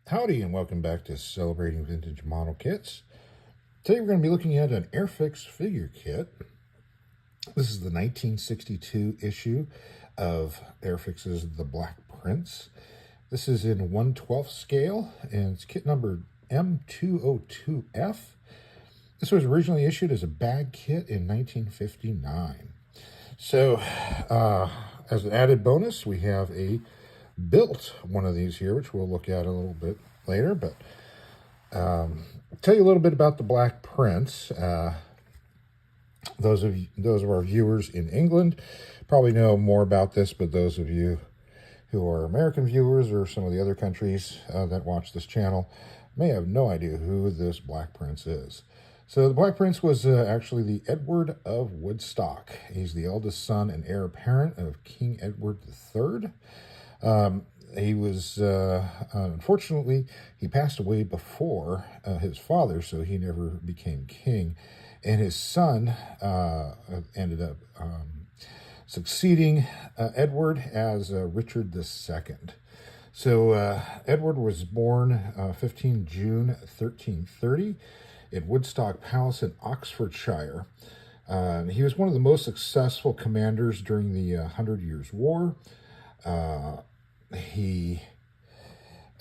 Howdy and welcome back to Celebrating Vintage Model Kits. Today we're going to be looking at an Airfix figure kit. This is the 1962 issue of Airfix's The Black Prince. This is in 1/12 scale and it's kit number M202F. This was originally issued as a bag kit in 1959. So as an added bonus, we have a built one of these here, which we'll look at a little bit later, but tell you a little bit about the Black Prince. Those of our viewers in England probably know more about this, but those of you who are American viewers or some of the other countries that watch this channel may have no idea who this Black Prince is. So the Black Prince was actually the Edward of Woodstock. He's the eldest son and heir apparent of King Edward III. He was, unfortunately, he passed away before his father, so he never became king. And his son ended up succeeding Edward as Richard II. So Edward was born 15 June 1330 in Woodstock Palace in Oxfordshire. He was one of the most successful commanders during the 100 Years' War. He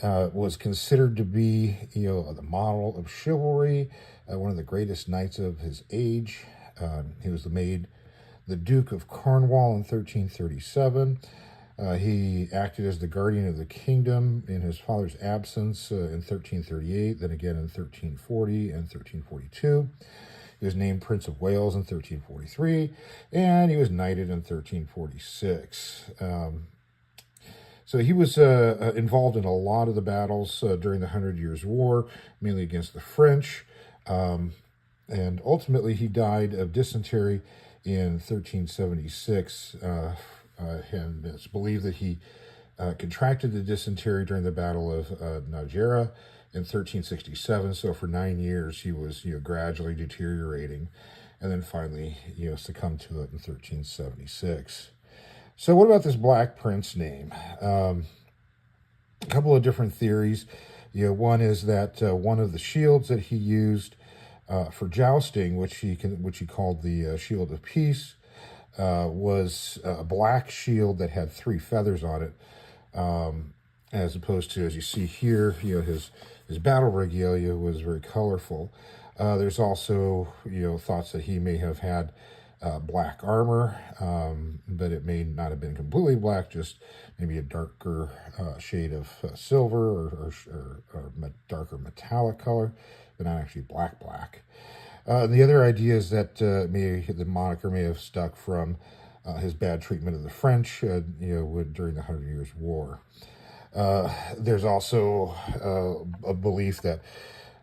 was considered to be, the model of chivalry, one of the greatest knights of his age. He was made the Duke of Cornwall in 1337. He acted as the guardian of the kingdom in his father's absence in 1338, then again in 1340 and 1342. He was named Prince of Wales in 1343, and he was knighted in 1346. So he was involved in a lot of the battles during the 100 Years' War, mainly against the French. And ultimately, he died of dysentery in 1376. And it's believed that he contracted the dysentery during the Battle of Najera in 1367. So for 9 years, he was gradually deteriorating, and then finally succumbed to it in 1376. So what about this Black Prince name? A couple of different theories. One is that one of the shields that he used for jousting, which he called the Shield of Peace, was a black shield that had 3 feathers on it, as opposed to, as you see here, his battle regalia was very colorful. There's also thoughts that he may have had black armor, but it may not have been completely black, just maybe a darker shade of silver or darker metallic color, but not actually black. The other idea is that the moniker may have stuck from his bad treatment of the French during the 100 Years' War. There's also a belief that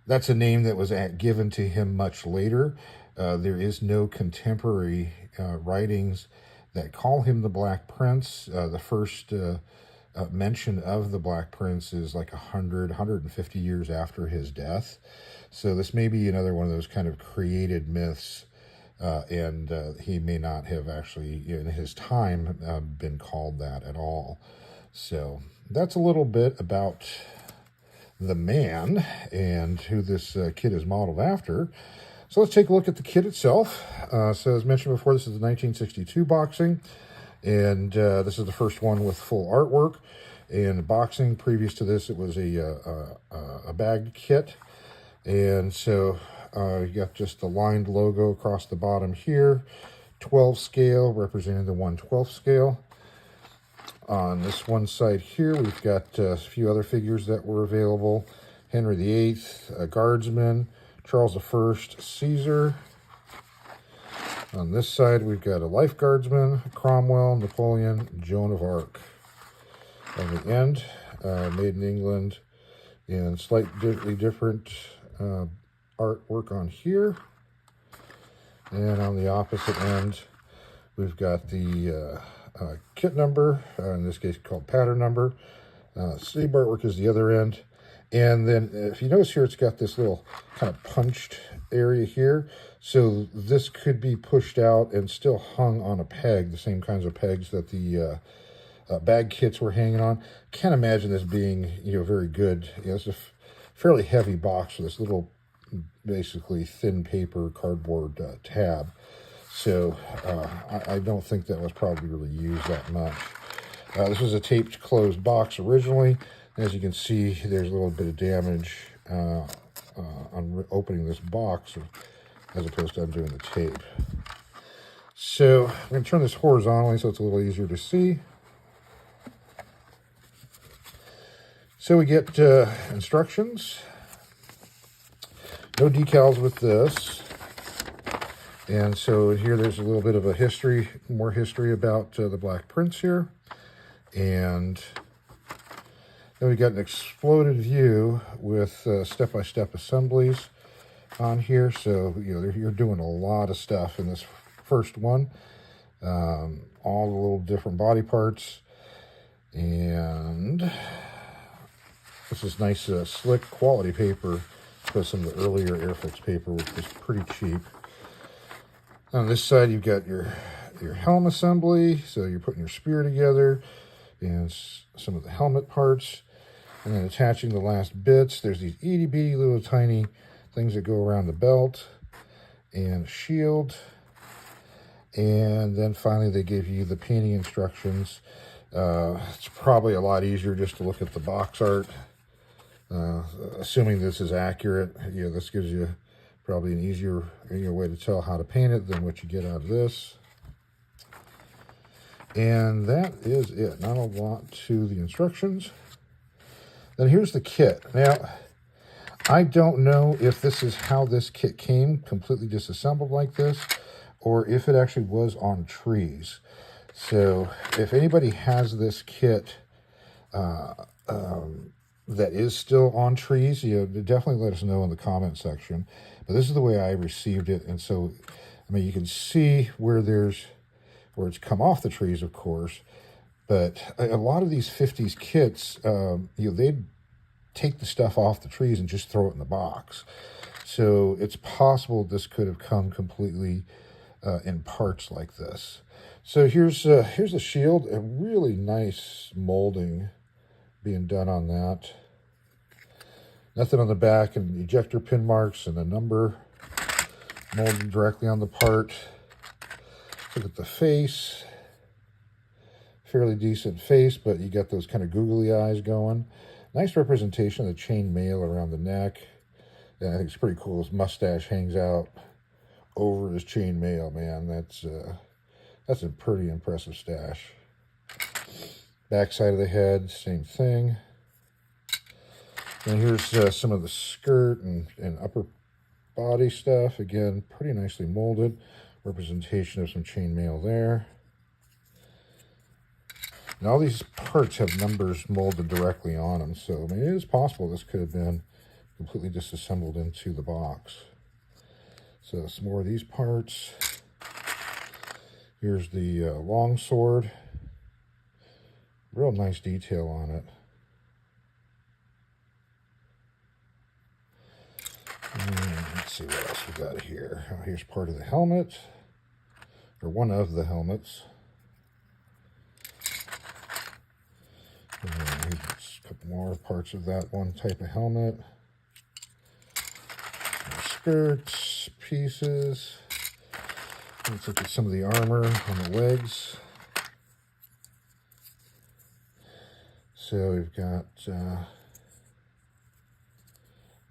that's a name that was given to him much later. There is no contemporary writings that call him the Black Prince. The first mention of the Black Prince is like 150 years after his death. So this may be another one of those kind of created myths, and he may not have actually, in his time, been called that at all. So that's a little bit about the man and who this kit is modeled after. So let's take a look at the kit itself. So as mentioned before, this is the 1962 boxing, and this is the first one with full artwork. And boxing, previous to this, it was a bagged kit. And so you got just the lined logo across the bottom here, 12 scale, representing the 1/12 scale. On this one side here, we've got a few other figures that were available. Henry VIII, a guardsman, Charles I, Caesar. On this side, we've got a life guardsman, Cromwell, Napoleon, Joan of Arc. On the end, made in England, and slightly different artwork on here. And on the opposite end, we've got the kit number, in this case called pattern number. Sleeve artwork is the other end. And then if you notice here, it's got this little kind of punched area here. So this could be pushed out and still hung on a peg, the same kinds of pegs that the bag kits were hanging on. Can't imagine this being, very good. It's a fairly heavy box with this little, basically thin paper cardboard tab. So I don't think that was probably really used that much. This was a taped closed box originally. As you can see, there's a little bit of damage on opening this box as opposed to undoing the tape. So I'm going to turn this horizontally so it's a little easier to see. So we get instructions. No decals with this. And so here there's a little bit of a more history about the Black Prince here. And then we got an exploded view with step-by-step assemblies on here. So, you're doing a lot of stuff in this first one. All the little different body parts. And this is nice, slick quality paper. Because some of the earlier Airfix paper was pretty cheap. On this side, you've got your helm assembly. So you're putting your spear together and some of the helmet parts. And then attaching the last bits. There's these itty bitty little tiny things that go around the belt. And shield. And then finally they give you the painting instructions. It's probably a lot easier just to look at the box art. Assuming this is accurate, this gives you probably an easier way to tell how to paint it than what you get out of this. And that is it. Not a lot to the instructions. Then here's the kit. Now, I don't know if this is how this kit came, completely disassembled like this, or if it actually was on trees. So if anybody has this kit that is still on trees, definitely let us know in the comment section. But this is the way I received it. And so, you can see where it's come off the trees, of course. But a lot of these 50s kits, they'd take the stuff off the trees and just throw it in the box. So it's possible this could have come completely in parts like this. So here's the shield, a really nice molding being done on that. Nothing on the back, and ejector pin marks and a number molded directly on the part. Look at the face. Fairly decent face, but you got those kind of googly eyes going. Nice representation of the chain mail around the neck. And I think it's pretty cool. His mustache hangs out over his chain mail, man. That's a pretty impressive stash. Back side of the head, same thing. And here's some of the skirt and upper body stuff. Again, pretty nicely molded. Representation of some chainmail there. And all these parts have numbers molded directly on them. So, it is possible this could have been completely disassembled into the box. So, some more of these parts. Here's the long sword. Real nice detail on it. Let's see what else we got here. Oh, here's part of the helmet, or one of the helmets. And here's a couple more parts of that one type of helmet. More skirts, pieces. Let's look at some of the armor on the legs. So we've got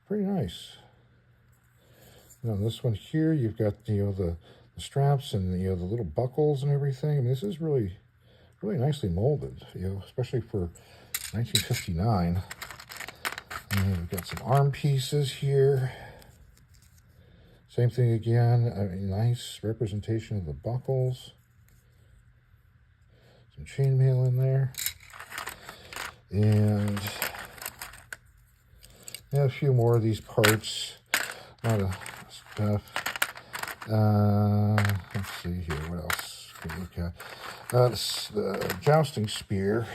pretty nice. Now this one here, you've got the straps and the little buckles and everything. This is really nicely molded, especially for 1959. And we've got some arm pieces here. Same thing again. Nice representation of the buckles. Some chainmail in there. And a few more of these parts. A lot of stuff. Let's see here. What else can we look at? This, the jousting spear.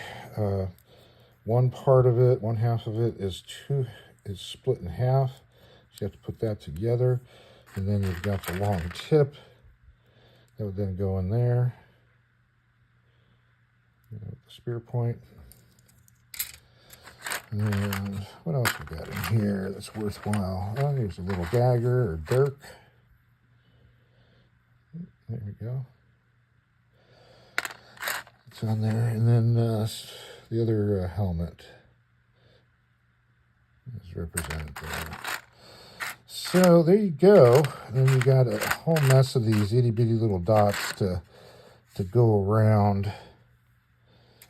One part of it, one half of it is split in half. So you have to put that together. And then you've got the long tip. That would then go in there. The spear point. And what else we got in here that's worthwhile? Oh, here's a little dagger or dirk. There we go. It's on there. And then the other helmet is represented there. So there you go. And then you got a whole mess of these itty bitty little dots to go around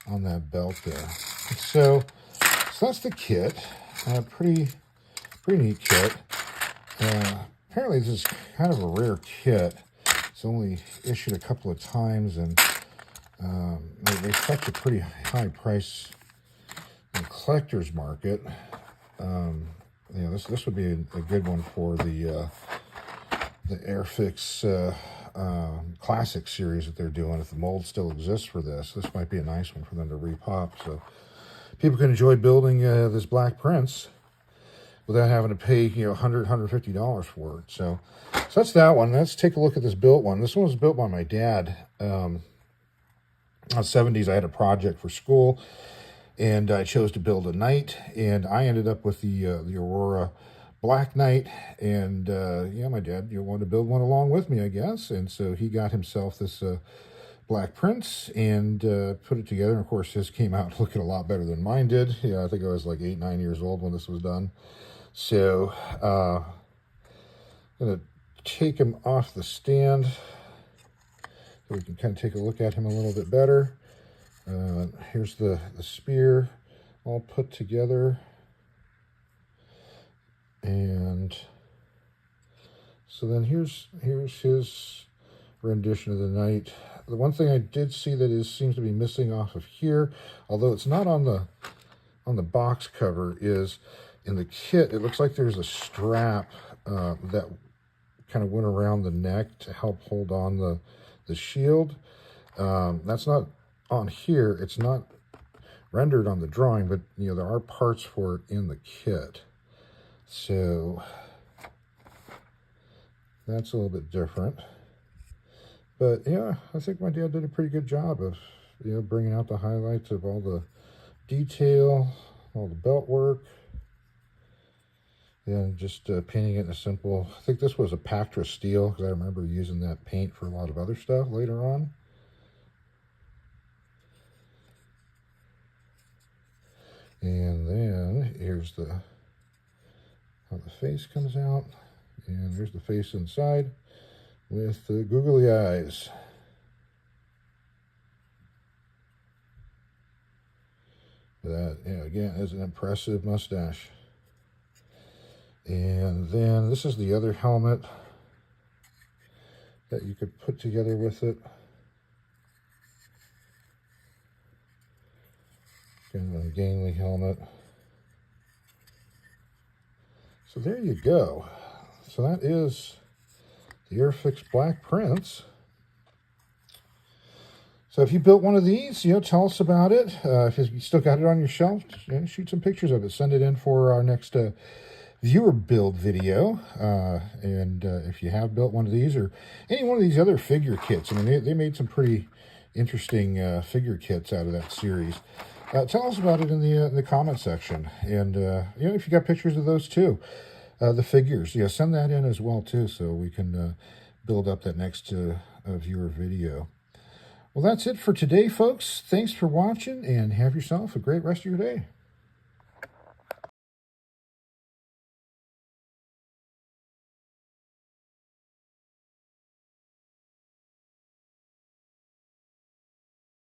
on that belt there. So that's the kit. Pretty neat kit. Apparently this is kind of a rare kit. It's only issued a couple of times, and they fetch a pretty high price in the collector's market. This would be a good one for the Airfix Classic series that they're doing. If the mold still exists for this might be a nice one for them to repop. So people can enjoy building this Black Prince without having to pay $100, $150 for it. So that's that one. Let's take a look at this built one. This one was built by my dad. In the 70s, I had a project for school, and I chose to build a knight, and I ended up with the Aurora Black Knight, and my dad wanted to build one along with me, I guess, and so he got himself this Black Prince and put it together. And of course, his came out looking a lot better than mine did. I think I was like 8, 9 years old when this was done. So I'm gonna take him off the stand so we can kind of take a look at him a little bit better. Here's the spear all put together. And so then here's his rendition of the knight. The one thing I did see that seems to be missing off of here, although it's not on the box cover, is in the kit. It looks like there's a strap that kind of went around the neck to help hold on the shield. That's not on here. It's not rendered on the drawing, but there are parts for it in the kit. So that's a little bit different. But yeah, I think my dad did a pretty good job of bringing out the highlights of all the detail, all the belt work, and just painting it in a simple, I think this was a Pactra steel, because I remember using that paint for a lot of other stuff later on. And then here's how the face comes out, and here's the face inside with the googly eyes. That, again, is an impressive mustache. And then this is the other helmet that you could put together with it. Kind of a gangly helmet. So there you go. So that is the Airfix Black Prince. So if you built one of these, tell us about it. If you still got it on your shelf, shoot some pictures of it. Send it in for our next viewer build video. And if you have built one of these or any one of these other figure kits, I mean, they made some pretty interesting figure kits out of that series. Tell us about it in the comment section. And if you got pictures of those too, the figures, send that in as well too, so we can build up that next viewer video. Well, that's it for today, folks. Thanks for watching, and have yourself a great rest of your day.